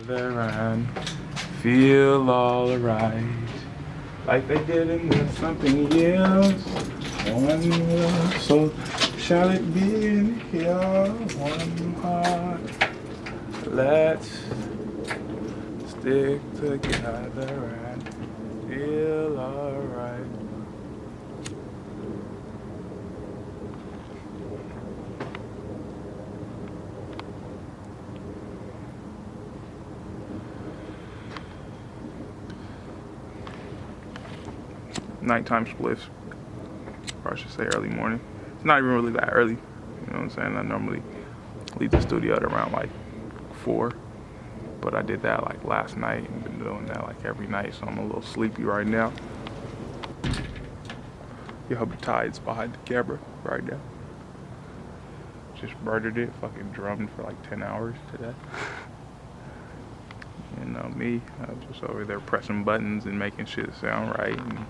together and feel alright, like they didn't with something else. One love, so shall it be in here? One heart. Let's stick together and feel alright. Nighttime spliffs, or I should say early morning. It's not even really that early, you know what I'm saying? I normally leave the studio at around like 4, but I did that like last night and been doing that like every night, so I'm a little sleepy right now. You hope the tide's behind the camera right now. Just murdered it, fucking drummed for like 10 hours today. You know me, I was just over there pressing buttons and making shit sound right and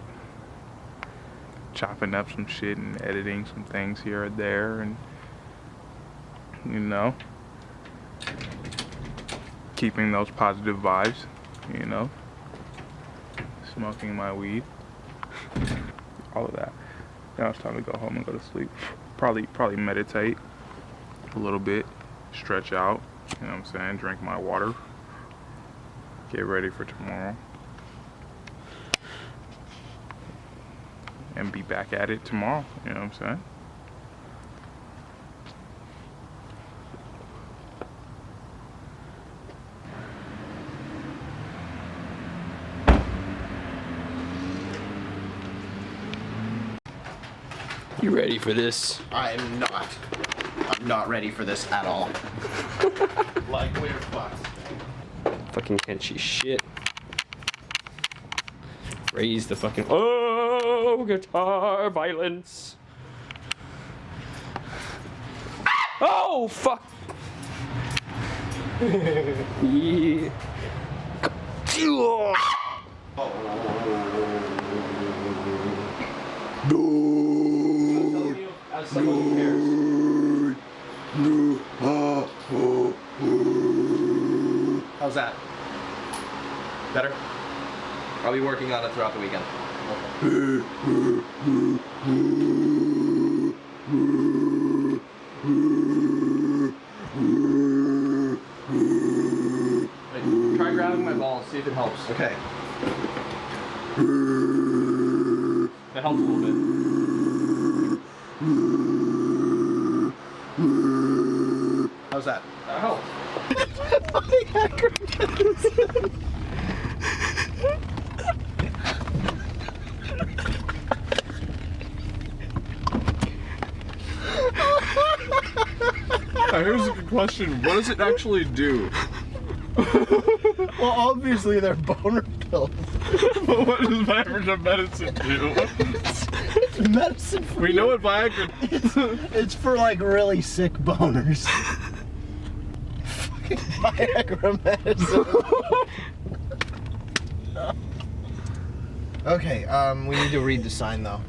chopping up some shit and editing some things here or there, and you know, keeping those positive vibes, you know, smoking my weed, all of that. Now it's time to go home and go to sleep. Probably meditate a little bit, stretch out, you know what I'm saying, drink my water, get ready for tomorrow, and be back at it tomorrow, you know what I'm saying? You ready for this? I'm not ready for this at all. Like, we're fucked. Fucking can't see shit. Raise the fucking, oh, guitar violence. Oh, fuck. Yeah. How's that? Better? I'll be working on it throughout the weekend. Wait, try grabbing my ball, see if it helps. Okay. That helps a little bit. How's that? That helps. Here's a good question. What does it actually do? Well, obviously they're boner pills. But what does Viagra medicine do? It's medicine for We know what Viagra It's for like really sick boners. Fucking Viagra medicine. Okay, we need to read the sign though.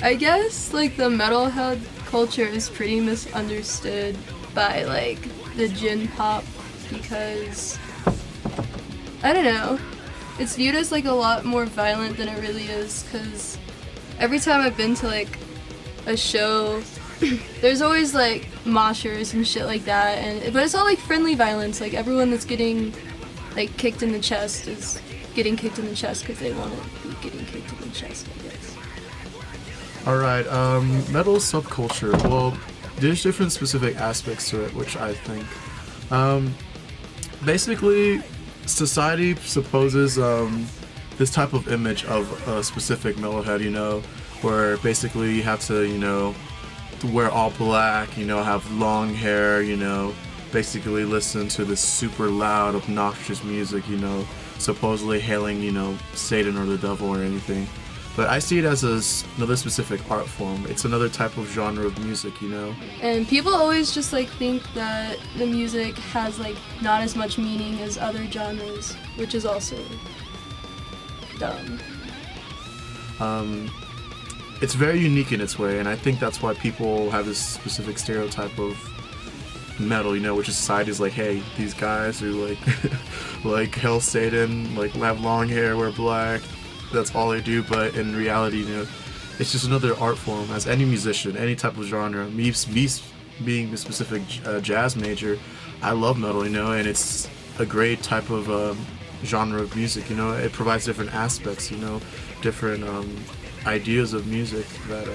I guess like the metalhead culture is pretty misunderstood by like the gin pop because I don't know, it's viewed as like a lot more violent than it really is, because every time I've been to like a show there's always like moshers and shit like that, but it's all like friendly violence. Like everyone that's getting like kicked in the chest is getting kicked in the chest because they want to be getting kicked in the chest, I guess. Alright, metal subculture. Well, there's different specific aspects to it, which I think. Basically, society supposes this type of image of a specific metalhead, you know, where basically you have to, you know, wear all black, you know, have long hair, you know, basically listen to this super loud, obnoxious music, you know, supposedly hailing, you know, Satan or the devil or anything. But I see it as another specific art form. It's another type of genre of music, you know. And people always just like think that the music has like not as much meaning as other genres, which is also dumb. It's very unique in its way, and I think that's why people have this specific stereotype of metal, you know, which is society is like, hey, these guys who like like hail Satan, like have long hair, wear black, that's all they do. But in reality, you know, it's just another art form. As any musician, any type of genre, me being a specific jazz major, I love metal, you know, and it's a great type of genre of music, you know. It provides different aspects, you know, different ideas of music that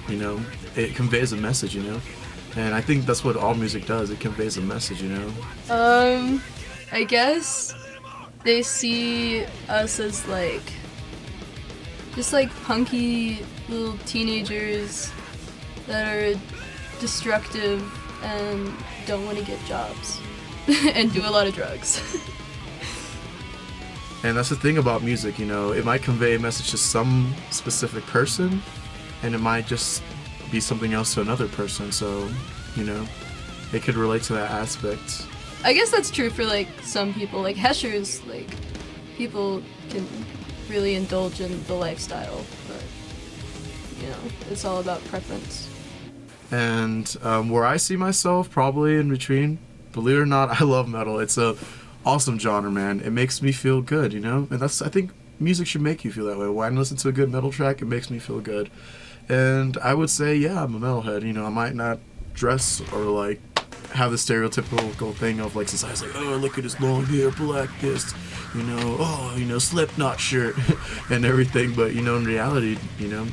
you know, it conveys a message, you know. And I think that's what all music does. It conveys a message, you know. I guess they see us as like just like punky little teenagers that are destructive and don't want to get jobs and do a lot of drugs. And that's the thing about music, you know. It might convey a message to some specific person, and it might just be something else to another person. So, you know, it could relate to that aspect. I guess that's true for like some people. Like Heshers, like people can really indulge in the lifestyle, but you know, it's all about preference. And where I see myself, probably in between. Believe it or not, I love metal. It's a awesome genre, man. It makes me feel good, you know. And I think music should make you feel that way. When I listen to a good metal track, it makes me feel good. And I would say, yeah, I'm a metalhead. You know, I might not dress or like have the stereotypical thing of like society's like, oh, look at his long hair, black this, you know, oh, you know, Slipknot shirt and everything. But you know, in reality, you know,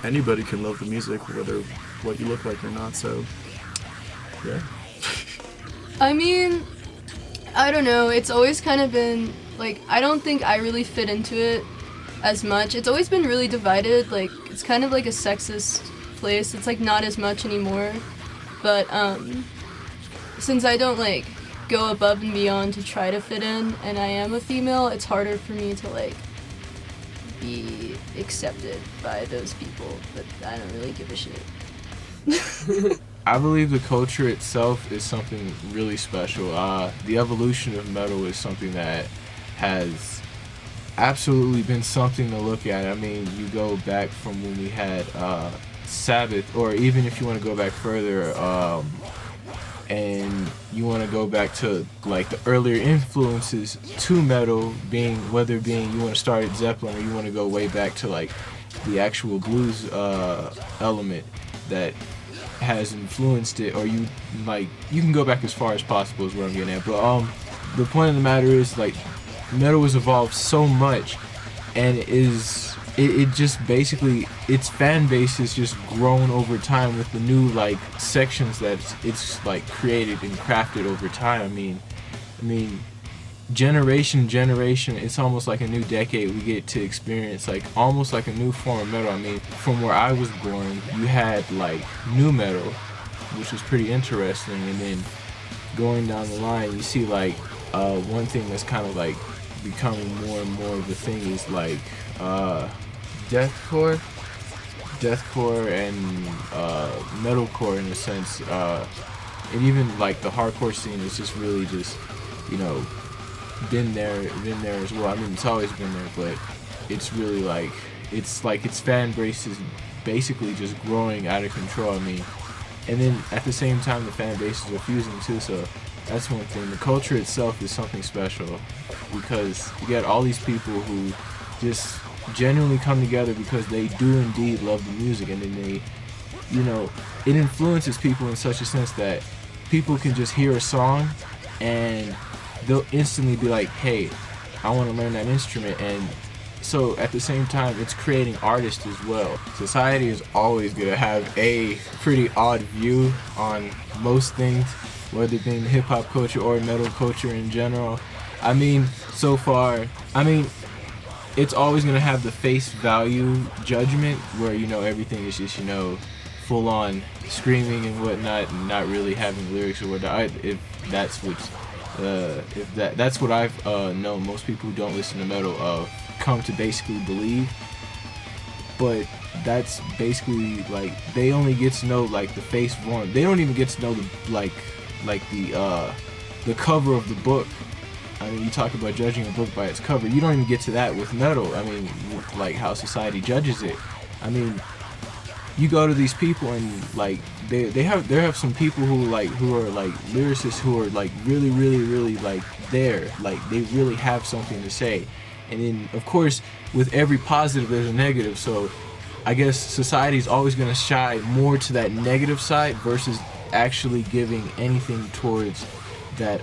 anybody can love the music, whether what you look like or not. So, yeah. I mean, I don't know. It's always kind of been like, I don't think I really fit into it as much. It's always been really divided. Like, it's kind of like a sexist place. It's like not as much anymore. But since I don't like go above and beyond to try to fit in, and I am a female, it's harder for me to like be accepted by those people. But I don't really give a shit. I believe the culture itself is something really special. The evolution of metal is something that has absolutely been something to look at. I mean, you go back from when we had Sabbath, or even if you want to go back further, and you want to go back to like the earlier influences to metal, whether you want to start at Zeppelin or you want to go way back to like the actual blues element that has influenced it, or you can go back as far as possible is what I'm getting at. But the point of the matter is, like, metal has evolved so much, and it just basically, its fan base has just grown over time with the new like sections that it's like created and crafted over time. I mean generation, it's almost like a new decade we get to experience, like almost like a new form of metal. I mean, from where I was born, you had like new metal, which was pretty interesting, and then going down the line, you see like one thing that's kind of like becoming more and more of a thing is like deathcore and metalcore in a sense, and even like the hardcore scene is just really just, you know, been there as well. I mean, it's always been there, but it's really like its fan base is basically just growing out of control. I mean, and then at the same time the fan bases are fusing too, so that's one thing. The culture itself is something special because you got all these people who just genuinely come together because they do indeed love the music, and then they, you know, it influences people in such a sense that people can just hear a song and they'll instantly be like, hey, I want to learn that instrument. And so at the same time, it's creating artists as well. Society is always going to have a pretty odd view on most things, whether it being hip-hop culture or metal culture in general. I mean, so far, it's always going to have the face value judgment where, everything is just, full on screaming and whatnot and not really having lyrics or whatnot. That's what I've known most people who don't listen to metal come to basically believe. But that's basically like they only get to know like the face form. They don't even get to know the the cover of the book. I mean, you talk about judging a book by its cover. You don't even get to that with metal. I mean, with like how society judges it. I mean, you go to these people and like they have some people who are like lyricists who are like really like there, like they really have something to say. And then of course with every positive there's a negative, so I guess society's always going to shy more to that negative side versus actually giving anything towards that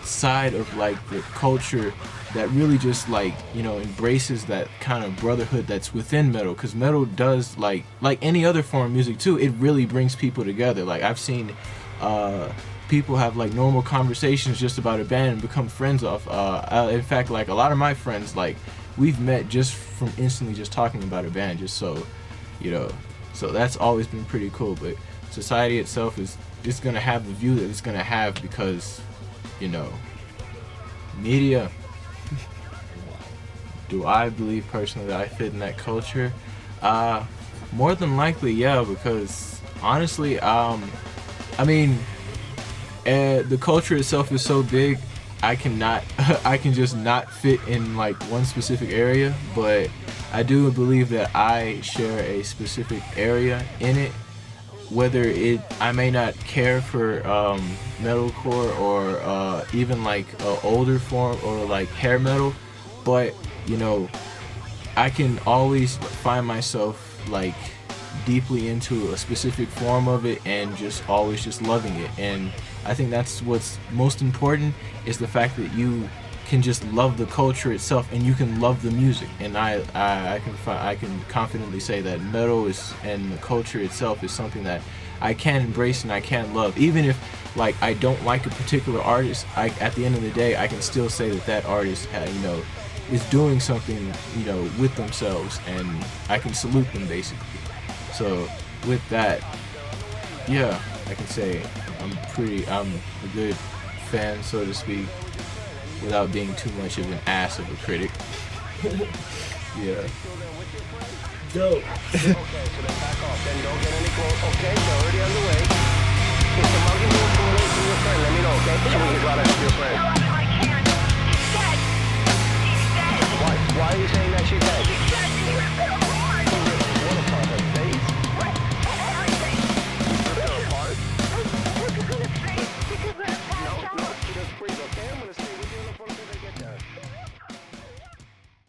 side of like the culture that really just like embraces that kind of brotherhood that's within metal, because metal does like any other form of music too, it really brings people together. Like I've seen people have like normal conversations just about a band and become friends off. In fact, like a lot of my friends, like we've met just from instantly just talking about a band, just so so that's always been pretty cool. But society itself is just gonna have the view that it's gonna have because media. Do I believe personally that I fit in that culture? More than likely, yeah, because honestly, I mean, the culture itself is so big, I can just not fit in like one specific area, but I do believe that I share a specific area in it. Whether I may not care for metalcore or even like older form or like hair metal, but I can always find myself like deeply into a specific form of it and just always just loving it. And I think that's what's most important, is the fact that you can just love the culture itself and you can love the music. And I can confidently say that metal and the culture itself is something that I can embrace and I can love. Even if like I don't like a particular artist, at the end of the day I can still say that artist is doing something with themselves, and I can salute them basically. So with that, yeah, I can say I'm a good fan, so to speak, without being too much of an ass of a critic. Yeah. Dope.